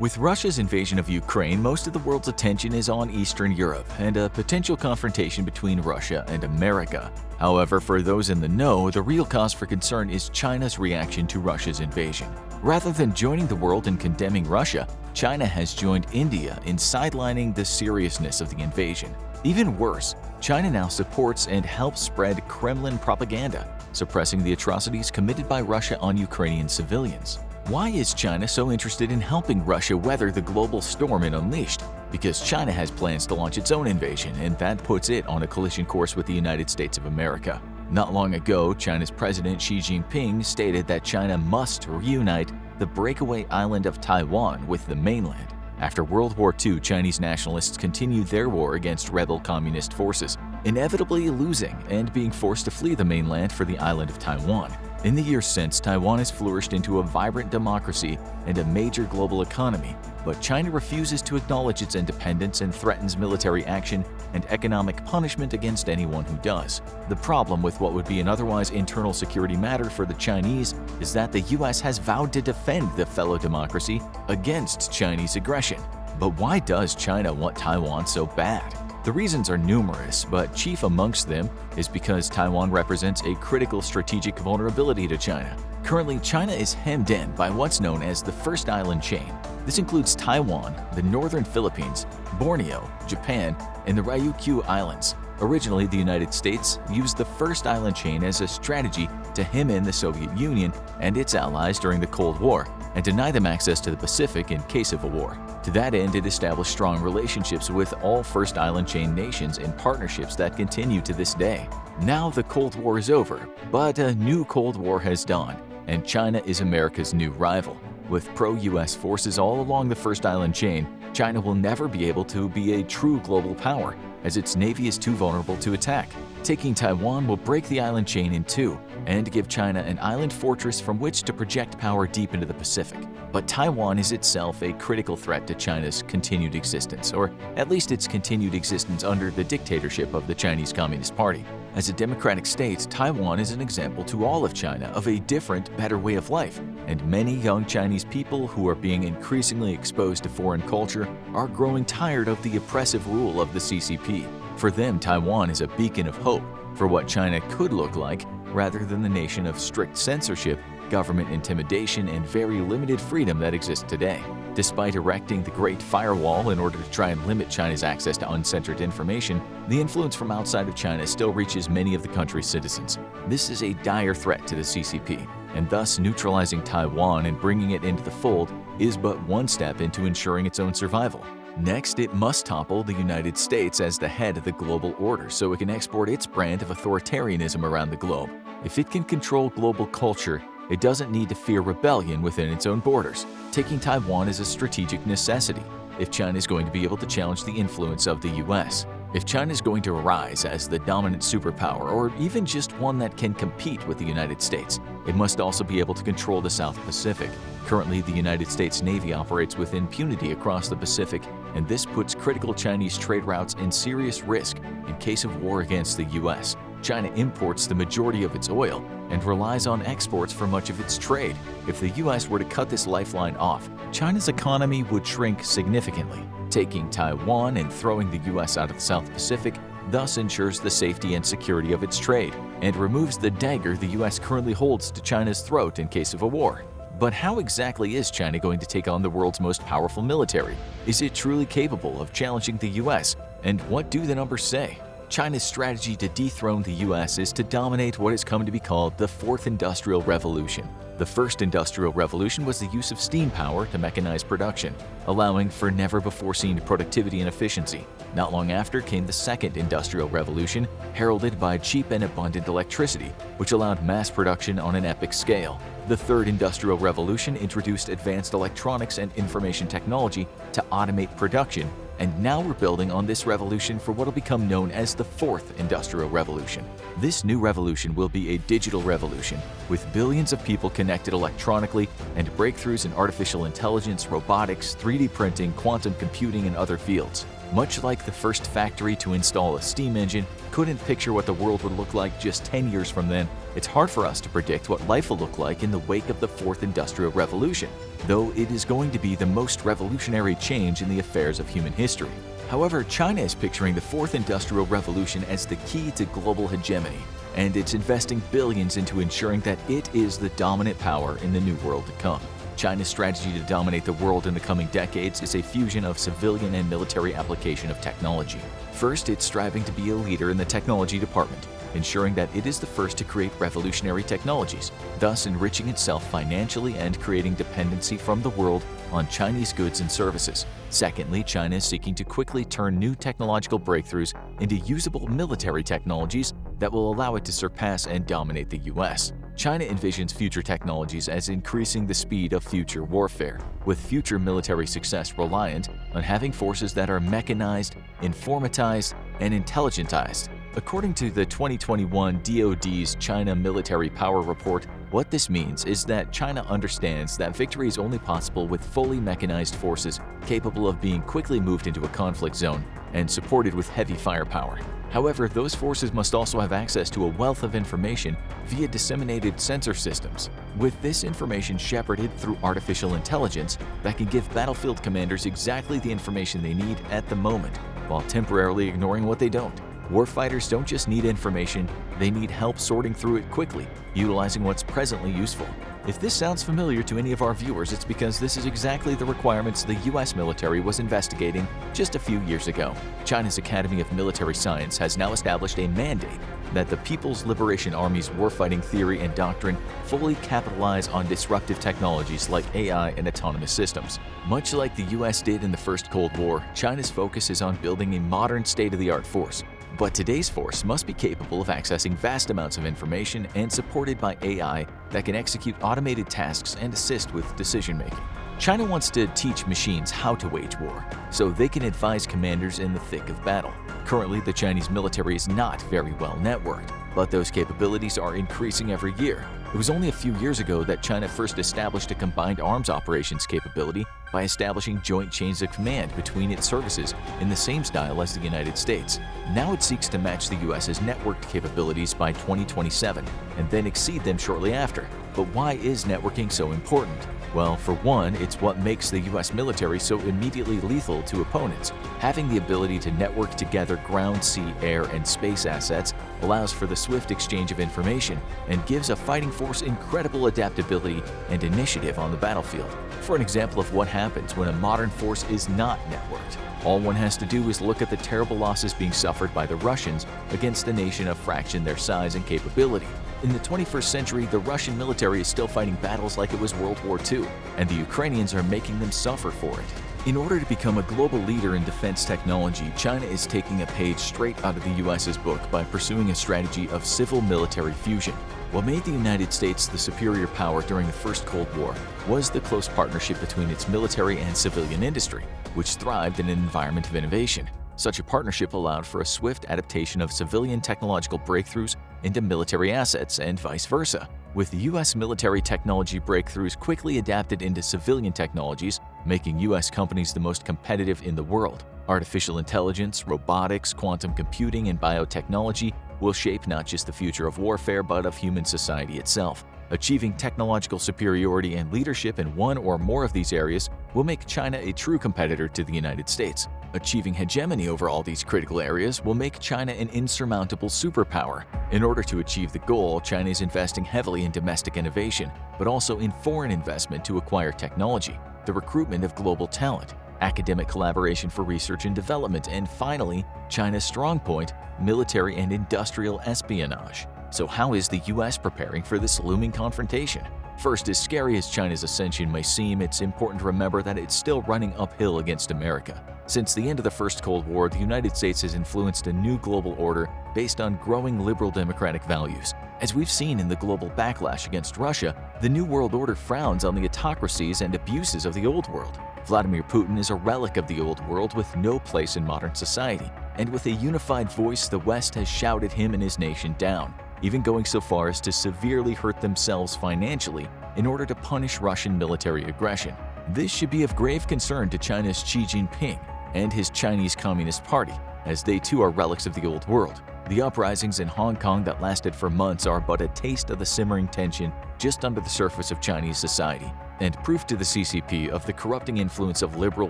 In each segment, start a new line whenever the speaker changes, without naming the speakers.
With Russia's invasion of Ukraine, most of the world's attention is on Eastern Europe and a potential confrontation between Russia and America. However, for those in the know, the real cause for concern is China's reaction to Russia's invasion. Rather than joining the world in condemning Russia, China has joined India in sidelining the seriousness of the invasion. Even worse, China now supports and helps spread Kremlin propaganda, suppressing the atrocities committed by Russia on Ukrainian civilians. Why is China so interested in helping Russia weather the global storm it unleashed? Because China has plans to launch its own invasion, and that puts it on a collision course with the United States of America. Not long ago, China's President Xi Jinping stated that China must reunite the breakaway island of Taiwan with the mainland. After World War II, Chinese nationalists continued their war against rebel communist forces, inevitably losing and being forced to flee the mainland for the island of Taiwan. In the years since, Taiwan has flourished into a vibrant democracy and a major global economy, but China refuses to acknowledge its independence and threatens military action and economic punishment against anyone who does. The problem with what would be an otherwise internal security matter for the Chinese is that the US has vowed to defend the fellow democracy against Chinese aggression. But why does China want Taiwan so bad? The reasons are numerous, but chief amongst them is because Taiwan represents a critical strategic vulnerability to China. Currently, China is hemmed in by what's known as the First Island Chain. This includes Taiwan, the northern Philippines, Borneo, Japan, and the Ryukyu Islands. Originally, the United States used the First Island Chain as a strategy to hem in the Soviet Union and its allies during the Cold War and deny them access to the Pacific in case of a war. To that end, it established strong relationships with all First Island Chain nations in partnerships that continue to this day. Now the Cold War is over, but a new Cold War has dawned, and China is America's new rival. With pro-US forces all along the First Island Chain, China will never be able to be a true global power, as its navy is too vulnerable to attack. Taking Taiwan will break the island chain in two and give China an island fortress from which to project power deep into the Pacific. But Taiwan is itself a critical threat to China's continued existence, or at least its continued existence under the dictatorship of the Chinese Communist Party. As a democratic state, Taiwan is an example to all of China of a different, better way of life, and many young Chinese people who are being increasingly exposed to foreign culture are growing tired of the oppressive rule of the CCP. For them, Taiwan is a beacon of hope for what China could look like rather than the nation of strict censorship, government intimidation, and very limited freedom that exists today. Despite erecting the Great Firewall in order to try and limit China's access to uncensored information, the influence from outside of China still reaches many of the country's citizens. This is a dire threat to the CCP, and thus neutralizing Taiwan and bringing it into the fold is but one step into ensuring its own survival. Next, it must topple the United States as the head of the global order so it can export its brand of authoritarianism around the globe. If it can control global culture, it doesn't need to fear rebellion within its own borders. Taking Taiwan is a strategic necessity if China is going to be able to challenge the influence of the US. If China is going to rise as the dominant superpower, or even just one that can compete with the United States, it must also be able to control the South Pacific. Currently, the United States Navy operates with impunity across the Pacific, and this puts critical Chinese trade routes in serious risk in case of war against the US. China imports the majority of its oil and relies on exports for much of its trade. If the US were to cut this lifeline off, China's economy would shrink significantly. Taking Taiwan and throwing the US out of the South Pacific thus ensures the safety and security of its trade and removes the dagger the US currently holds to China's throat in case of a war. But how exactly is China going to take on the world's most powerful military? Is it truly capable of challenging the US? And what do the numbers say? China's strategy to dethrone the US is to dominate what has come to be called the Fourth Industrial Revolution. The First Industrial Revolution was the use of steam power to mechanize production, allowing for never-before-seen productivity and efficiency. Not long after came the Second Industrial Revolution, heralded by cheap and abundant electricity, which allowed mass production on an epic scale. The Third Industrial Revolution introduced advanced electronics and information technology to automate production, and now we're building on this revolution for what will become known as the Fourth Industrial Revolution. This new revolution will be a digital revolution, with billions of people connected electronically and breakthroughs in artificial intelligence, robotics, 3D printing, quantum computing, and other fields. Much like the first factory to install a steam engine couldn't picture what the world would look like just 10 years from then, It's hard for us to predict what life will look like in the wake of the Fourth Industrial Revolution, though it is going to be the most revolutionary change in the affairs of human history. However, China is picturing the Fourth Industrial Revolution as the key to global hegemony, and it's investing billions into ensuring that it is the dominant power in the new world to come. China's strategy to dominate the world in the coming decades is a fusion of civilian and military application of technology. First, it's striving to be a leader in the technology department, ensuring that it is the first to create revolutionary technologies, thus enriching itself financially and creating dependency from the world on Chinese goods and services. Secondly, China is seeking to quickly turn new technological breakthroughs into usable military technologies that will allow it to surpass and dominate the US. China envisions future technologies as increasing the speed of future warfare, with future military success reliant on having forces that are mechanized, informatized, and intelligentized. According to the 2021 DoD's China Military Power Report, what this means is that China understands that victory is only possible with fully mechanized forces capable of being quickly moved into a conflict zone and supported with heavy firepower. However, those forces must also have access to a wealth of information via disseminated sensor systems, with this information shepherded through artificial intelligence that can give battlefield commanders exactly the information they need at the moment, while temporarily ignoring what they don't. Warfighters don't just need information, they need help sorting through it quickly, utilizing what's presently useful. If this sounds familiar to any of our viewers, it's because this is exactly the requirements the US military was investigating just a few years ago. China's Academy of Military Science has now established a mandate that the People's Liberation Army's warfighting theory and doctrine fully capitalize on disruptive technologies like AI and autonomous systems. Much like the US did in the First Cold War, China's focus is on building a modern state-of-the-art force. But today's force must be capable of accessing vast amounts of information and supported by AI that can execute automated tasks and assist with decision-making. China wants to teach machines how to wage war, so they can advise commanders in the thick of battle. Currently, the Chinese military is not very well networked, but those capabilities are increasing every year. It was only a few years ago that China first established a combined arms operations capability by establishing joint chains of command between its services in the same style as the United States. Now it seeks to match the US's networked capabilities by 2027 and then exceed them shortly after. But why is networking so important? Well, for one, it's what makes the US military so immediately lethal to opponents. Having the ability to network together ground, sea, air, and space assets allows for the swift exchange of information and gives a fighting force incredible adaptability and initiative on the battlefield. For an example of what happens when a modern force is not networked, all one has to do is look at the terrible losses being suffered by the Russians against a nation a fraction their size and capability. In the 21st century, the Russian military is still fighting battles like it was World War II, and the Ukrainians are making them suffer for it. In order to become a global leader in defense technology, China is taking a page straight out of the US's book by pursuing a strategy of civil-military fusion. What made the United States the superior power during the First Cold War was the close partnership between its military and civilian industry, which thrived in an environment of innovation. Such a partnership allowed for a swift adaptation of civilian technological breakthroughs into military assets and vice versa, with U.S. military technology breakthroughs quickly adapted into civilian technologies, making U.S. companies the most competitive in the world. Artificial intelligence, robotics, quantum computing, and biotechnology will shape not just the future of warfare but of human society itself. Achieving technological superiority and leadership in one or more of these areas will make China a true competitor to the United States. Achieving hegemony over all these critical areas will make China an insurmountable superpower. In order to achieve the goal, China is investing heavily in domestic innovation, but also in foreign investment to acquire technology, the recruitment of global talent, academic collaboration for research and development, and finally, China's strong point, military and industrial espionage. So how is the US preparing for this looming confrontation? First, as scary as China's ascension may seem, it's important to remember that it's still running uphill against America. Since the end of the First Cold War, the United States has influenced a new global order based on growing liberal democratic values. As we've seen in the global backlash against Russia, the New World Order frowns on the autocracies and abuses of the Old World. Vladimir Putin is a relic of the Old World with no place in modern society, and with a unified voice, the West has shouted him and his nation down, even going so far as to severely hurt themselves financially in order to punish Russian military aggression. This should be of grave concern to China's Xi Jinping and his Chinese Communist Party, as they too are relics of the Old World. The uprisings in Hong Kong that lasted for months are but a taste of the simmering tension just under the surface of Chinese society, and proof to the CCP of the corrupting influence of liberal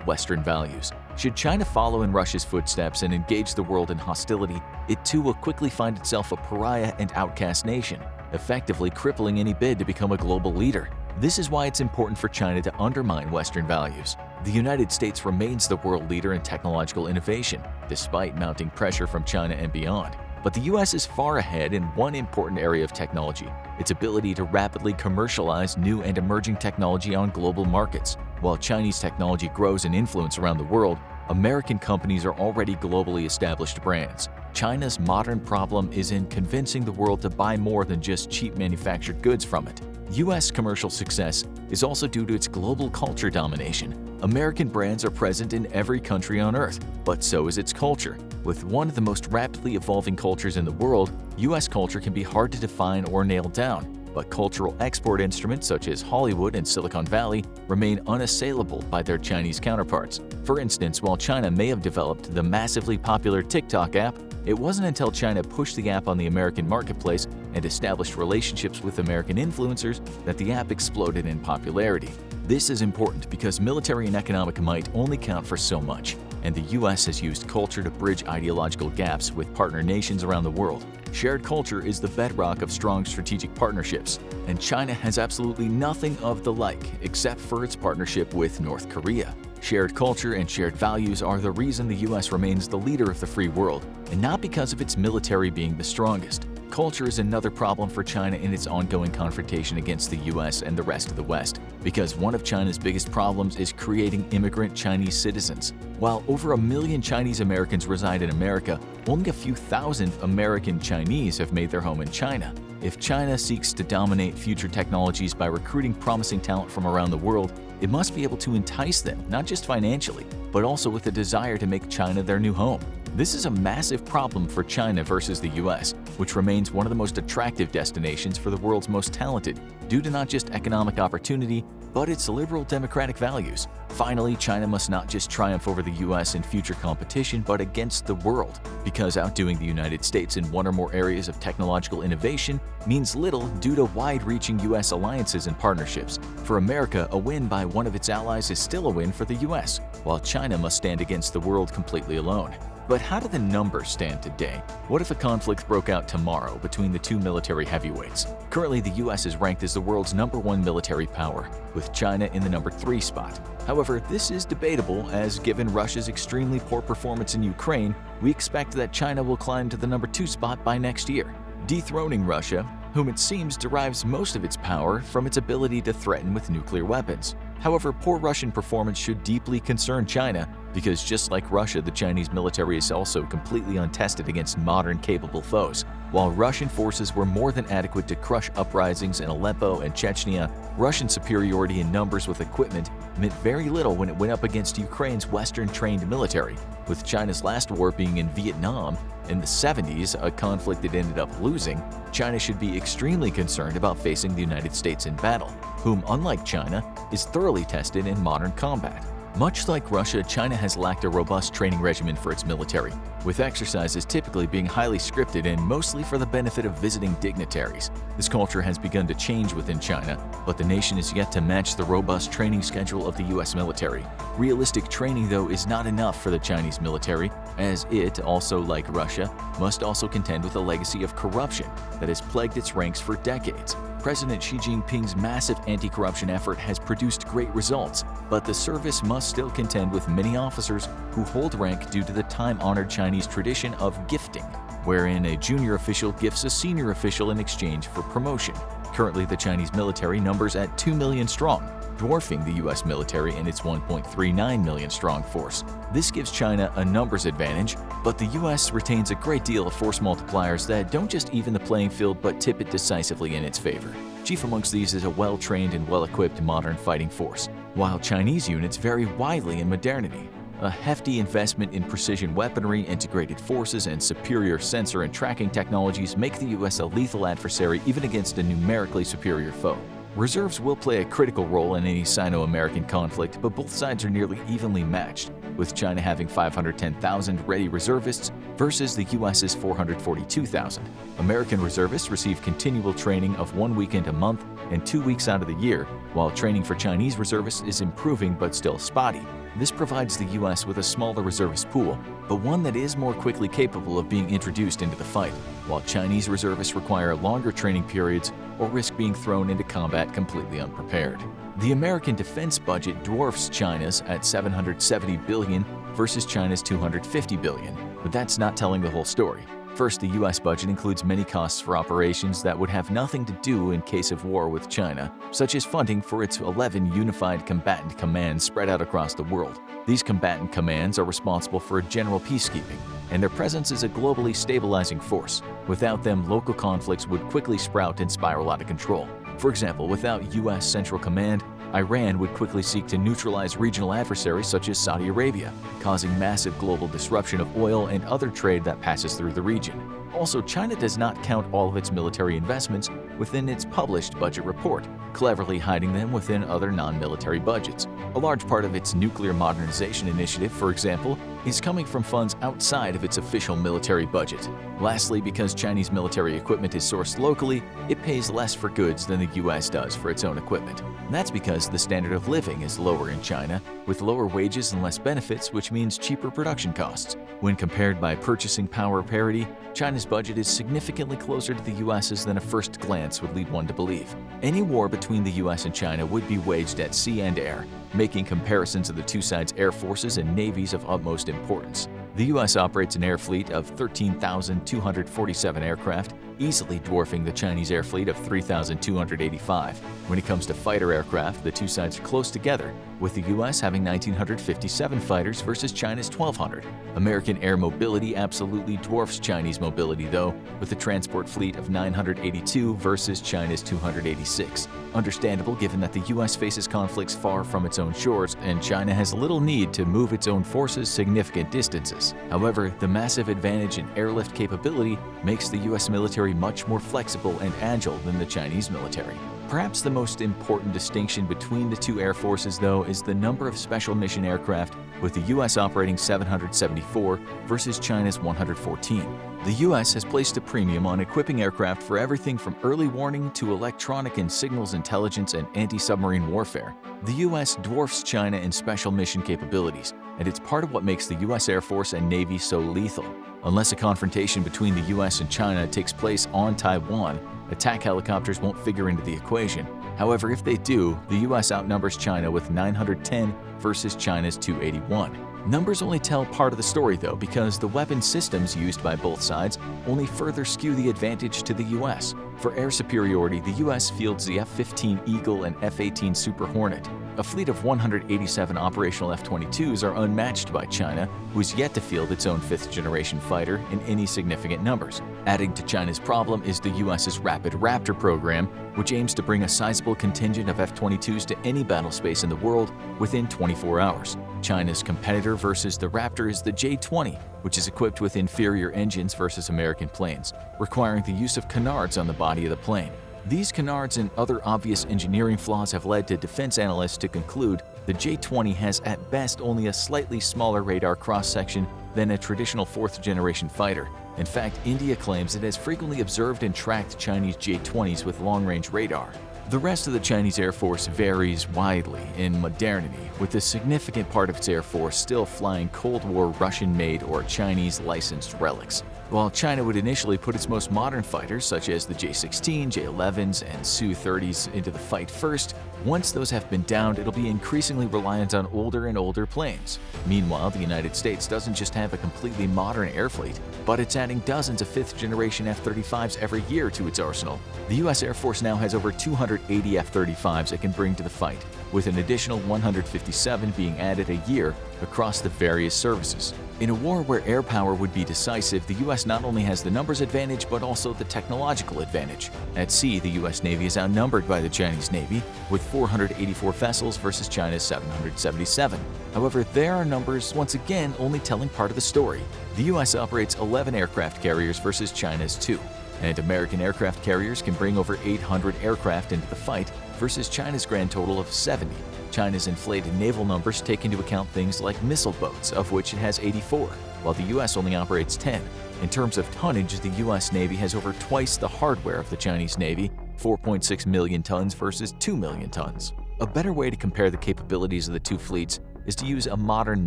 Western values. Should China follow in Russia's footsteps and engage the world in hostility, it too will quickly find itself a pariah and outcast nation, effectively crippling any bid to become a global leader. This is why it's important for China to undermine Western values. The United States remains the world leader in technological innovation, despite mounting pressure from China and beyond. But the US is far ahead in one important area of technology: its ability to rapidly commercialize new and emerging technology on global markets. While Chinese technology grows in influence around the world, American companies are already globally established brands. China's modern problem is in convincing the world to buy more than just cheap manufactured goods from it. US commercial success is also due to its global culture domination. American brands are present in every country on Earth, but so is its culture. With one of the most rapidly evolving cultures in the world, US culture can be hard to define or nail down, but cultural export instruments such as Hollywood and Silicon Valley remain unassailable by their Chinese counterparts. For instance, while China may have developed the massively popular TikTok app, it wasn't until China pushed the app on the American marketplace and established relationships with American influencers that the app exploded in popularity. This is important because military and economic might only count for so much, and the US has used culture to bridge ideological gaps with partner nations around the world. Shared culture is the bedrock of strong strategic partnerships, and China has absolutely nothing of the like except for its partnership with North Korea. Shared culture and shared values are the reason the US remains the leader of the free world, and not because of its military being the strongest. Culture is another problem for China in its ongoing confrontation against the US and the rest of the West, because one of China's biggest problems is creating immigrant Chinese citizens. While over 1 million Chinese Americans reside in America, only a few thousand American Chinese have made their home in China. If China seeks to dominate future technologies by recruiting promising talent from around the world, it must be able to entice them, not just financially, but also with a desire to make China their new home. This is a massive problem for China versus the US, which remains one of the most attractive destinations for the world's most talented, due to not just economic opportunity, but its liberal democratic values. Finally, China must not just triumph over the US in future competition, but against the world, because outdoing the United States in one or more areas of technological innovation means little due to wide-reaching US alliances and partnerships. For America, a win by one of its allies is still a win for the US, while China must stand against the world completely alone. But how do the numbers stand today? What if a conflict broke out tomorrow between the two military heavyweights? Currently, the US is ranked as the world's #1 military power, with China in the #3 spot. However, this is debatable, as given Russia's extremely poor performance in Ukraine, we expect that China will climb to the #2 spot by next year. Dethroning Russia, whom it seems derives most of its power from its ability to threaten with nuclear weapons. However, poor Russian performance should deeply concern China, because just like Russia, the Chinese military is also completely untested against modern capable foes. While Russian forces were more than adequate to crush uprisings in Aleppo and Chechnya, Russian superiority in numbers with equipment meant very little when it went up against Ukraine's Western-trained military. With China's last war being in Vietnam in the 70s, a conflict it ended up losing, China should be extremely concerned about facing the United States in battle, whom, unlike China, is thoroughly tested in modern combat. Much like Russia, China has lacked a robust training regimen for its military, with exercises typically being highly scripted and mostly for the benefit of visiting dignitaries. This culture has begun to change within China, but the nation is yet to match the robust training schedule of the US military. Realistic training, though, is not enough for the Chinese military, as it, also like Russia, must also contend with a legacy of corruption that has plagued its ranks for decades. President Xi Jinping's massive anti-corruption effort has produced great results, but the service must still contend with many officers who hold rank due to the time-honored Chinese tradition of gifting, wherein a junior official gifts a senior official in exchange for promotion. Currently, the Chinese military numbers at 2 million strong, dwarfing the US military in its 1.39 million strong force. This gives China a numbers advantage, but the US retains a great deal of force multipliers that don't just even the playing field but tip it decisively in its favor. Chief amongst these is a well-trained and well-equipped modern fighting force, while Chinese units vary widely in modernity. A hefty investment in precision weaponry, integrated forces, and superior sensor and tracking technologies make the US a lethal adversary even against a numerically superior foe. Reserves will play a critical role in any Sino-American conflict, but both sides are nearly evenly matched. with China having 510,000 ready reservists versus the US's 442,000. American reservists receive continual training of 1 weekend a month and 2 weeks out of the year, while training for Chinese reservists is improving but still spotty. This provides the US with a smaller reservist pool, but one that is more quickly capable of being introduced into the fight, while Chinese reservists require longer training periods or risk being thrown into combat completely unprepared. The American defense budget dwarfs China's at $770 billion versus China's $250 billion, but that's not telling the whole story. First, the US budget includes many costs for operations that would have nothing to do in case of war with China, such as funding for its 11 unified combatant commands spread out across the world. These combatant commands are responsible for general peacekeeping, and their presence is a globally stabilizing force. Without them, local conflicts would quickly sprout and spiral out of control. For example, without US Central Command, Iran would quickly seek to neutralize regional adversaries such as Saudi Arabia, causing massive global disruption of oil and other trade that passes through the region. Also, China does not count all of its military investments within its published budget report, cleverly hiding them within other non-military budgets. A large part of its nuclear modernization initiative, for example, is coming from funds outside of its official military budget. Lastly, because Chinese military equipment is sourced locally, it pays less for goods than the US does for its own equipment. That's because the standard of living is lower in China, with lower wages and less benefits, which means cheaper production costs. When compared by purchasing power parity, China's budget is significantly closer to the US's than a first glance would lead one to believe. Any war between the US and China would be waged at sea and air, making comparisons of the two sides' air forces and navies of utmost importance. The US operates an air fleet of 13,247 aircraft, easily dwarfing the Chinese air fleet of 3,285. When it comes to fighter aircraft, the two sides are close together, with the US having 1,957 fighters versus China's 1,200. American air mobility absolutely dwarfs Chinese mobility, though, with a transport fleet of 982 versus China's 286. Understandable given that the US faces conflicts far from its own shores, and China has little need to move its own forces significant distances. However, the massive advantage in airlift capability makes the US military much more flexible and agile than the Chinese military. Perhaps the most important distinction between the two air forces, though, is the number of special mission aircraft, with the US operating 774 versus China's 114. The US has placed a premium on equipping aircraft for everything from early warning to electronic and signals intelligence and anti-submarine warfare. The US dwarfs China in special mission capabilities, and it's part of what makes the US Air Force and Navy so lethal. Unless a confrontation between the US and China takes place on Taiwan, attack helicopters won't figure into the equation. However, if they do, the US outnumbers China with 910 versus China's 281. Numbers only tell part of the story, though, because the weapon systems used by both sides only further skew the advantage to the US. For air superiority, the US fields the F-15 Eagle and F-18 Super Hornet. A fleet of 187 operational F-22s are unmatched by China, who is yet to field its own fifth-generation fighter in any significant numbers. Adding to China's problem is the US's Rapid Raptor program, which aims to bring a sizable contingent of F-22s to any battle space in the world within 24 hours. China's competitor versus the Raptor is the J-20, which is equipped with inferior engines versus American planes, requiring the use of canards on the body of the plane. These canards and other obvious engineering flaws have led to defense analysts to conclude the J-20 has at best only a slightly smaller radar cross-section than a traditional fourth-generation fighter. In fact, India claims it has frequently observed and tracked Chinese J-20s with long-range radar. The rest of the Chinese Air Force varies widely in modernity, with a significant part of its Air Force still flying Cold War Russian-made or Chinese-licensed relics. While China would initially put its most modern fighters, such as the J-16, J-11s, and Su-30s, into the fight first, once those have been downed, it'll be increasingly reliant on older and older planes. Meanwhile, the United States doesn't just have a completely modern air fleet, but it's adding dozens of fifth-generation F-35s every year to its arsenal. The U.S. Air Force now has over 280 F-35s it can bring to the fight, with an additional 157 being added a year across the various services. In a war where air power would be decisive, the U.S. not only has the numbers advantage but also the technological advantage. At sea, the U.S. Navy is outnumbered by the Chinese Navy, with 484 vessels versus China's 777. However, there are numbers once again only telling part of the story. The U.S. operates 11 aircraft carriers versus China's 2. And American aircraft carriers can bring over 800 aircraft into the fight versus China's grand total of 70. China's inflated naval numbers take into account things like missile boats, of which it has 84, while the US only operates 10. In terms of tonnage, the US Navy has over twice the hardware of the Chinese Navy, 4.6 million tons versus 2 million tons. A better way to compare the capabilities of the two fleets is to use a modern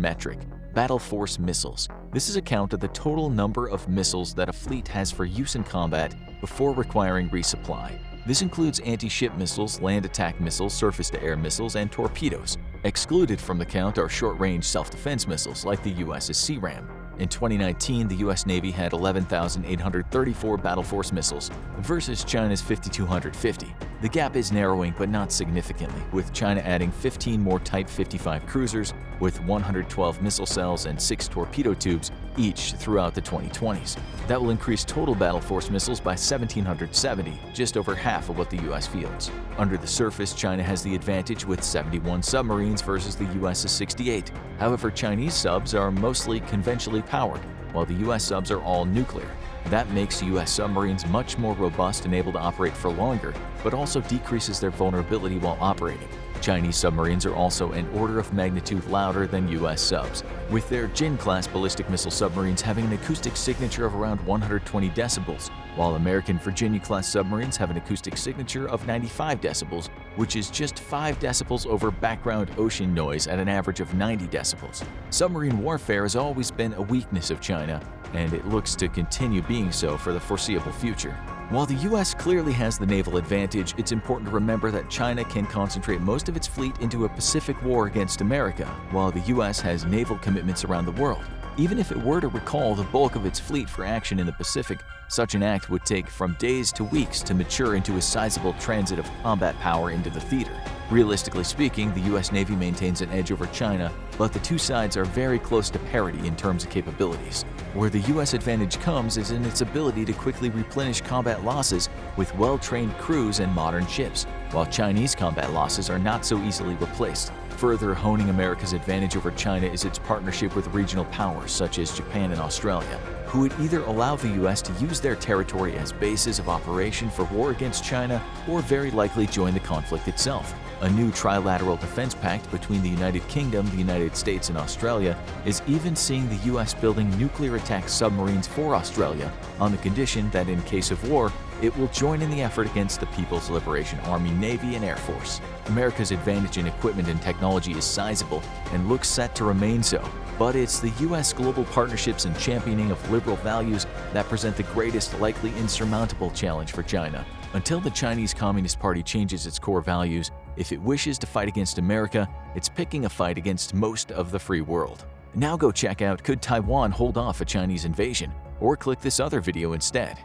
metric, battle force missiles. This is a count of the total number of missiles that a fleet has for use in combat before requiring resupply. This includes anti-ship missiles, land attack missiles, surface-to-air missiles, and torpedoes. Excluded from the count are short-range self-defense missiles like the US's SeaRAM. In 2019, the US Navy had 11,834 battle force missiles versus China's 5,250. The gap is narrowing but not significantly, with China adding 15 more Type 55 cruisers with 112 missile cells and 6 torpedo tubes each throughout the 2020s. That will increase total battle force missiles by 1,770, just over half of what the US fields. Under the surface, China has the advantage with 71 submarines versus the US's 68. However, Chinese subs are mostly conventionally powered, while the US subs are all nuclear. That makes US submarines much more robust and able to operate for longer, but also decreases their vulnerability while operating. Chinese submarines are also an order of magnitude louder than US subs, with their Jin-class ballistic missile submarines having an acoustic signature of around 120 decibels, while American Virginia-class submarines have an acoustic signature of 95 decibels, which is just 5 decibels over background ocean noise at an average of 90 decibels. Submarine warfare has always been a weakness of China, and it looks to continue being so for the foreseeable future. While the US clearly has the naval advantage, it's important to remember that China can concentrate most of its fleet into a Pacific war against America, while the US has naval commitments around the world. Even if it were to recall the bulk of its fleet for action in the Pacific, such an act would take from days to weeks to mature into a sizable transit of combat power into the theater. Realistically speaking, the US Navy maintains an edge over China, but the two sides are very close to parity in terms of capabilities. Where the US advantage comes is in its ability to quickly replenish combat losses with well-trained crews and modern ships, while Chinese combat losses are not so easily replaced. Further honing America's advantage over China is its partnership with regional powers such as Japan and Australia, who would either allow the US to use their territory as bases of operation for war against China or very likely join the conflict itself. A new trilateral defense pact between the United Kingdom, the United States, and Australia is even seeing the US building nuclear attack submarines for Australia on the condition that in case of war, it will join in the effort against the People's Liberation Army, Navy, and Air Force. America's advantage in equipment and technology is sizable and looks set to remain so, but it's the US global partnerships and championing of liberal values that present the greatest likely insurmountable challenge for China. Until the Chinese Communist Party changes its core values, if it wishes to fight against America, it's picking a fight against most of the free world. Now go check out Could Taiwan Hold Off a Chinese Invasion? Or click this other video instead.